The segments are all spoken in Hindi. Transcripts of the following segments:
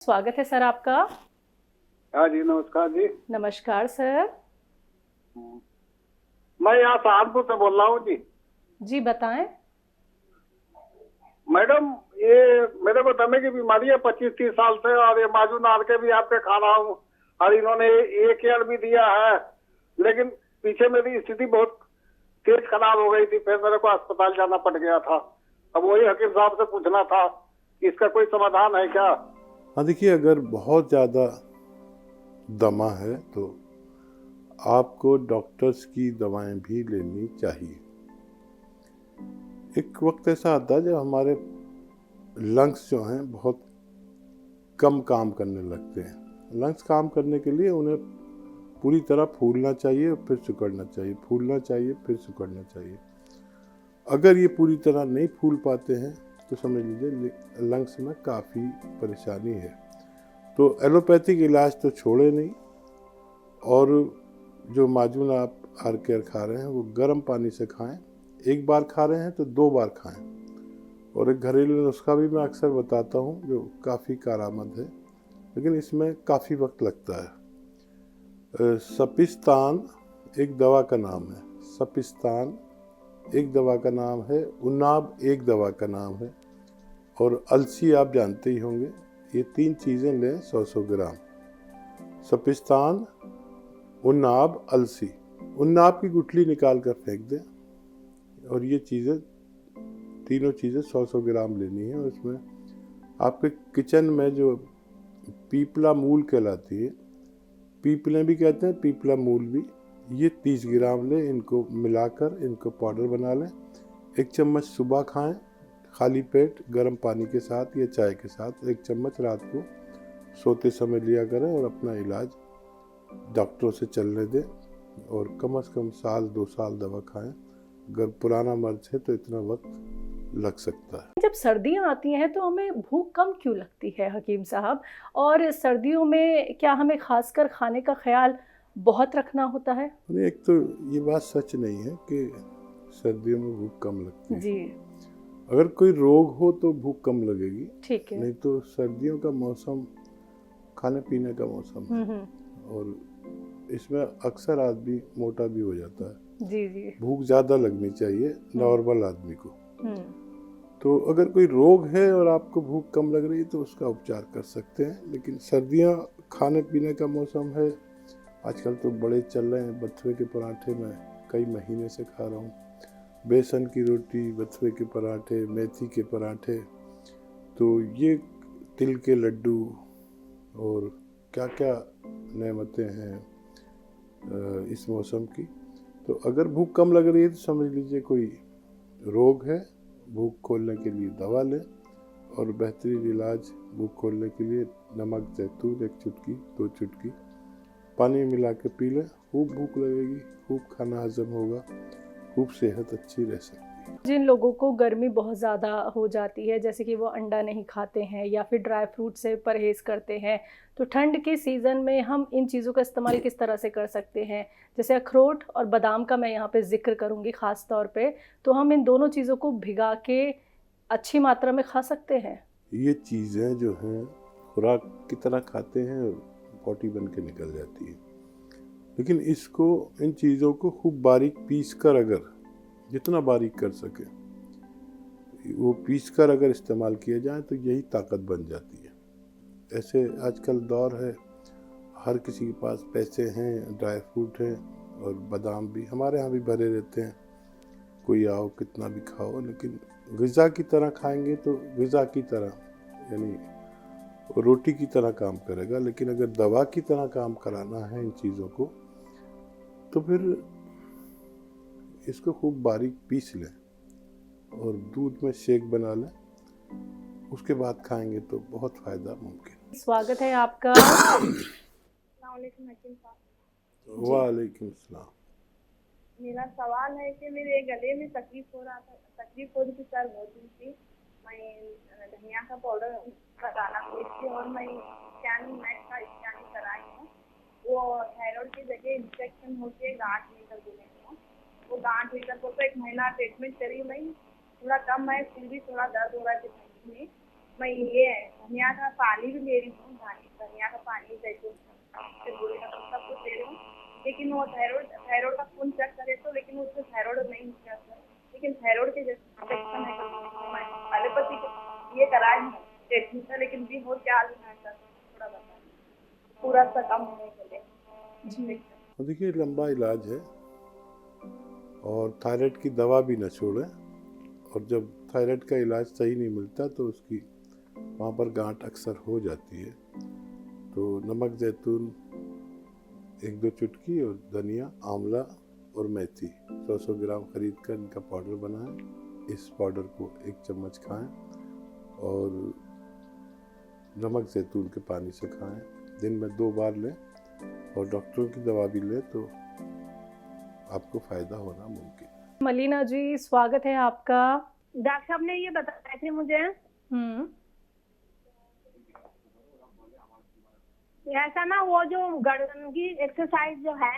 स्वागत है सर आपका। हाँ जी, नमस्कार जी। नमस्कार सर। मैं यहाँ सहारनपुर से बोल रहा हूँ जी। जी बताएं। मैडम, ये मेरे को दमे की बीमारी है 25-30 साल से, और ये माजून आर के भी आपके खा रहा हूँ, और इन्होंने ये केयर भी दिया है, लेकिन पीछे मेरी स्थिति बहुत तेज खराब हो गई थी, फिर मेरे को अस्पताल जाना पड़ गया था। अब वही हकीम साहब से पूछना था कि इसका कोई समाधान है क्या। हाँ देखिए, अगर बहुत ज़्यादा दमा है तो आपको डॉक्टर्स की दवाएं भी लेनी चाहिए। एक वक्त ऐसा आता है जब हमारे लंग्स जो हैं बहुत कम काम करने लगते हैं। लंग्स काम करने के लिए उन्हें पूरी तरह फूलना चाहिए और फिर सिकुड़ना चाहिए, फूलना चाहिए फिर सिकुड़ना चाहिए। अगर ये पूरी तरह नहीं फूल पाते हैं तो समझ लीजिए लंग्स में काफ़ी परेशानी है। तो एलोपैथिक इलाज तो छोड़े नहीं, और जो माजून आप आर केयर खा रहे हैं वो गर्म पानी से खाएं। एक बार खा रहे हैं तो 2 बार खाएं। और एक घरेलू नुस्खा भी मैं अक्सर बताता हूं जो काफ़ी कारआमद है, लेकिन इसमें काफ़ी वक्त लगता है। सपिस्तान एक दवा का नाम है, सपिस्तान एक दवा का नाम है, उन्नाब एक दवा का नाम है, और अलसी आप जानते ही होंगे। ये 3 चीज़ें लें 100-100 ग्राम। सपिस्तान, उन्नाब, अलसी। उन्नाब की गुठली निकाल कर फेंक दें, और ये चीज़ें तीनों चीज़ें 100-100 ग्राम लेनी है। और इसमें आपके किचन में जो पीपला मूल कहलाती है, पीपलें भी कहते हैं, पीपला मूल भी, ये 30 ग्राम लें। इनको मिलाकर इनको पाउडर बना लें। 1 चम्मच सुबह खाएं खाली पेट गर्म पानी के साथ या चाय के साथ। 1 चम्मच रात को सोते समय लिया करें, और अपना इलाज डॉक्टरों से चलने दें, और कम से कम 1-2 साल दवा खाएं। अगर पुराना मर्ज है तो इतना वक्त लग सकता है। जब सर्दियां आती हैं तो हमें भूख कम क्यों लगती है हकीम साहब, और सर्दियों में क्या हमें खासकर खाने का ख्याल बहुत रखना होता है? एक तो ये बात सच नहीं है कि सर्दियों में भूख कम लगती है। जी अगर कोई रोग हो तो भूख कम लगेगी, ठीक है। नहीं तो सर्दियों का मौसम खाने पीने का मौसम है, और इसमें अक्सर आदमी मोटा भी हो जाता है। जी जी। भूख ज़्यादा लगनी चाहिए नॉर्मल आदमी को। तो अगर कोई रोग है और आपको भूख कम लग रही है तो उसका उपचार कर सकते हैं। लेकिन सर्दियाँ खाने पीने का मौसम है। आजकल तो बड़े चल रहे हैं बथुए के पराठे, मैं कई महीने से खा रहा हूँ। बेसन की रोटी, बथुए के पराठे, मेथी के पराठे, तो ये तिल के लड्डू, और क्या क्या नेमतें हैं इस मौसम की। तो अगर भूख कम लग रही है तो समझ लीजिए कोई रोग है। भूख खोलने के लिए दवा लें, और बेहतरीन इलाज भूख खोलने के लिए नमक जैतून 1 चुटकी 2 चुटकी पानी में मिला के पी लें। खूब भूख लगेगी, खूब खाना हजम होगा, खूब सेहत अच्छी रह सकती है। जिन लोगों को गर्मी बहुत ज़्यादा हो जाती है, जैसे कि वो अंडा नहीं खाते हैं या फिर ड्राई फ्रूट से परहेज़ करते हैं, तो ठंड के सीज़न में हम इन चीज़ों का इस्तेमाल किस तरह से कर सकते हैं? जैसे अखरोट और बादाम का मैं यहाँ पे ज़िक्र करूँगी ख़ास तौर पे, तो हम इन दोनों चीज़ों को भिगा के अच्छी मात्रा में खा सकते हैं। ये चीज़ें जो हैं खुराक की तरह खाते हैं, पॉटी बन के निकल जाती है। लेकिन इसको, इन चीज़ों को खूब बारीक पीस कर, अगर जितना बारीक कर सके वो पीस कर अगर इस्तेमाल किया जाए तो यही ताकत बन जाती है। ऐसे आजकल दौर है, हर किसी के पास पैसे हैं, ड्राई फ्रूट हैं, और बादाम भी हमारे यहाँ भी भरे रहते हैं। कोई आओ कितना भी खाओ, लेकिन ग़िज़ा की तरह खाएंगे तो ग़िज़ा की तरह, यानी रोटी की तरह काम करेगा। लेकिन अगर दवा की तरह काम कराना है इन चीज़ों को, तो फिर इसको खूब बारीक पीस लें और दूध में शेक बना लें, उसके बाद खाएंगे तो बहुत फ़ायदा मुमकिन। स्वागत है आपका। वालेकुम सलाम। मेरा सवाल है कि मेरे गले में तकलीफ हो रही थी सर, बहुत दिन से। मैं धनिया का पाउडर का दाना पीसती और मैं स्कैनिंग नेट का स्कैनिंग कराई हूँ। वो थायराइड की जगह इंफेक्शन होके गांठ निकल गई है। वो गांठ निकल को तो 1 महीना ट्रीटमेंट करी, मैं थोड़ा कम है, फिर भी थोड़ा दर्द हो रहा है। मैं ये धनिया का पानी भी ले रही हूँ, धनिया का पानी, जैतून फिर गुड़ का सब कुछ ले रही हूँ। लेकिन वो थायराइड का खून चेक करे तो लेकिन उसमें थायराइड नहीं निकला सर। लेकिन थायराइड के जैसे इंफेक्शन है तो एलोपैथी के ये कराए हैं ट्रीटमेंट है, लेकिन भी हो क्या लेना है सर, थोड़ा बताइए पूरा सा कम होने के लिए। तो देखिए लंबा इलाज है और थायराइड की दवा भी न छोड़ें, और जब थायराइड का इलाज सही नहीं मिलता तो उसकी वहाँ पर गांठ अक्सर हो जाती है। तो नमक, जैतून 1-2 चुटकी और धनिया, आंवला और मेथी 100 ग्राम खरीद कर इनका पाउडर बनाएं। इस पाउडर को 1 चम्मच खाएं और नमक जैतून के पानी से खाएं। दिन में 2 बार लें और डॉक्टरों की दवा भी लें तो आपको फ़ायदा होना मुमकिन है। मलिना जी, स्वागत है आपका। डॉक्टर साहब ने ये बताए थे मुझे ऐसा ना, वो जो गर्दन की एक्सरसाइज जो है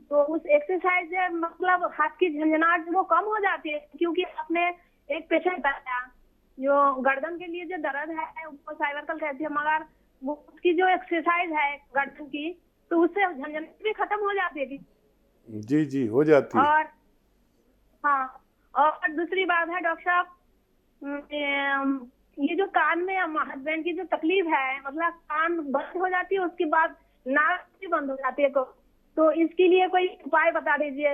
तो उस एक्सरसाइज से मतलब हाथ की झंझनाहट वो कम हो जाती है, क्योंकि आपने एक पेशेंट बताया जो गर्दन के लिए जो दर्द है वो सर्वाइकल कहते हैं, मगर वो उसकी जो एक्सरसाइज है गर्दन की तो उससे झंझनाहट भी खत्म हो जाती है। जी जी हो जाती है। और हाँ, और दूसरी बात है डॉक्टर साहब, ये जो कान में हस्बैंड की जो तकलीफ है, मतलब कान बंद हो जाती है उसके बाद नाक भी बंद हो जाती है, तो इसके लिए कोई उपाय बता दीजिए।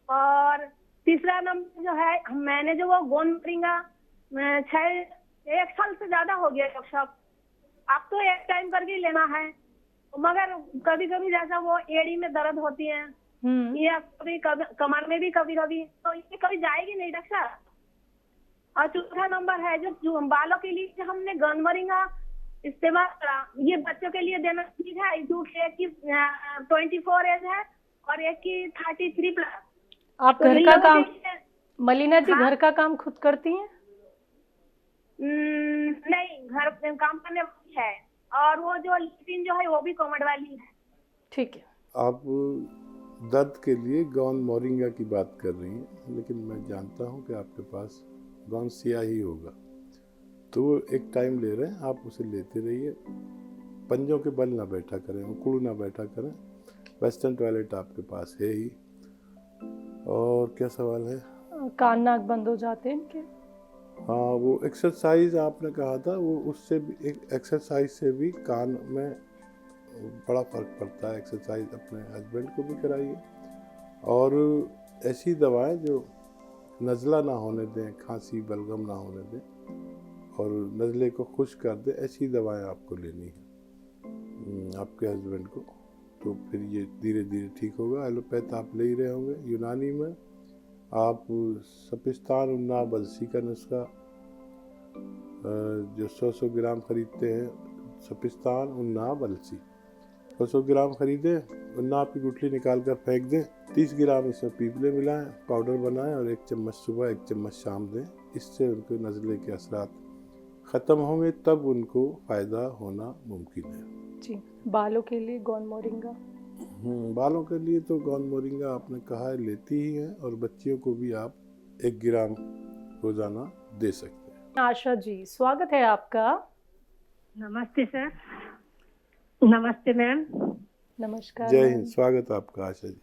और तीसरा नंबर जो है, मैंने जो वो गोंद मोरिंगा 1 साल से ज्यादा हो गया डॉक्टर साहब, आप तो एक टाइम करके ही लेना है, मगर कभी कभी जैसा वो एड़ी में दर्द होती है या कभी कमर में भी कभी कभी, तो ये कभी जाएगी नहीं डॉक्टर साहब। और चौथा नंबर है जो बालों के लिए हमने गोंद मोरिंगा इस्तेमाल करा, ये बच्चों के लिए देना ठीक है, क्योंकि एक की 24 एज है और एक की 33+। आप तो घर का काम, मलिना जी, हाँ? घर का काम खुद करती हैं? नहीं, घर काम करने वाली है, और वो जो लेटिन जो है वो भी कोमड़ वाली है। ठीक है। आप दर्द के लिए गोंद मोरिंगा की बात कर रही हैं, लेकिन मैं जानता हूं कि आपके पास गोंद सियाही होगा, तो वो एक टाइम ले रहे हैं, आप उसे लेते रहिए। पंजों के बल ना बैठा करें, उकड़ू ना बैठा करें। वेस्टर्न टॉयलेट आपके पास है ही। और क्या सवाल है? कान नाक बंद हो जाते हैं इनके। हाँ, वो एक्सरसाइज आपने कहा था, वो उससे भी, एक एक्सरसाइज से भी कान में बड़ा फर्क पड़ता है। एक्सरसाइज अपने हस्बैंड को भी कराइए, और ऐसी दवाएं जो नज़ला ना होने दें, खांसी बलगम ना होने दें और नज़ले को खुश्क कर दे, ऐसी दवाएं आपको लेनी है आपके हस्बैंड को, तो फिर ये धीरे धीरे ठीक होगा। एलोपैथ आप ले ही रहे होंगे। यूनानी में आप सपिस्तान उन्ना बलसी का नुस्खा जो 100 ग्राम खरीदते हैं, सपिस्तान उन्ना बलसी 100 ग्राम खरीदें, उन्ना की गुठली निकाल कर फेंक दें, 30 ग्राम इसमें पीपले मिलाएं, पाउडर बनाएं और 1 चम्मच सुबह 1 चम्मच शाम दें। इससे उनके नज़ले के असरात ख़त्म होंगे, तब उनको फ़ायदा होना मुमकिन है। जी, बालों के लिए गोंद मोरिंगा? बालों के लिए तो गोंद मोरिंगा आपने कहा है लेती ही है, और बच्चियों को भी आप 1 ग्राम रोज़ाना दे सकते हैं। आशा जी, स्वागत है आपका। नमस्ते सर। नमस्ते मैम। नमस्कार। जय हिंद, स्वागत आपका आशा जी।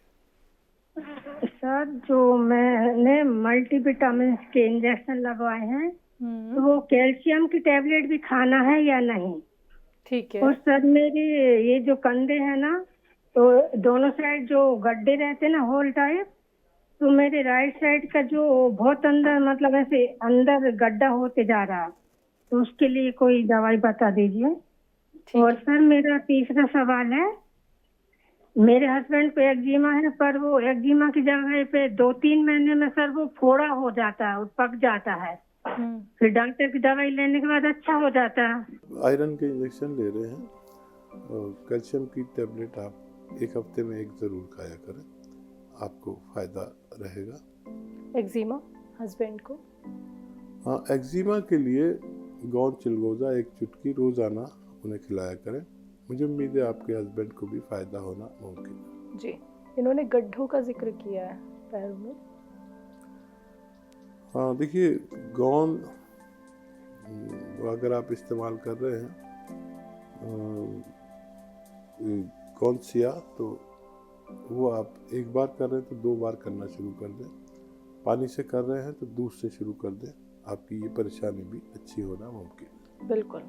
सर, जो मैंने मल्टीविटामिन के इंजेक्शन लगवाए हैं, तो वो कैल्शियम की टैबलेट भी खाना है या नहीं? ठीक है। और सर मेरे ये जो कंधे हैं ना, तो दोनों साइड जो गड्ढे रहते हैं ना, होल टाइप, तो मेरे राइट साइड का जो बहुत अंदर, मतलब ऐसे अंदर गड्ढा होते जा रहा, तो उसके लिए कोई दवाई बता दीजिए। और सर मेरा तीसरा सवाल है, मेरे हस्बैंड को एक्जिमा है, पर वो एक्जिमा की जगह पे 2-3 महीने में सर वो फोड़ा हो जाता है और पक जाता है, फिर डॉक्टर की दवाई लेने के बाद अच्छा हो जाता है। आयरन के इंजेक्शन ले रहे हैं, और कैल्शियम की टेबलेट आप 1 हफ्ते में 1 ज़रूर खाया करें, आपको फ़ायदा रहेगा। एक्जिमा हस्बैंड को? हाँ, एक्जिमा के लिए गोंद चिलगोज़ा 1 चुटकी रोज़ाना उन्हें खिलाया करें। मुझे उम्मीद है आपके हस्बैंड को भी फ़ायदा होना मुमकिन है। जी, इन्होंने गड्ढों का जिक्र किया है पैरों में। हाँ, देखिए गोंद वो अगर आप इस्तेमाल कर रहे हैं कौनसिया, तो वो आप एक बार कर रहे हैं तो 2 बार करना शुरू कर दें। पानी से कर रहे हैं तो दूध से शुरू कर दें, आपकी ये परेशानी भी अच्छी होना मुमकिन है। बिल्कुल।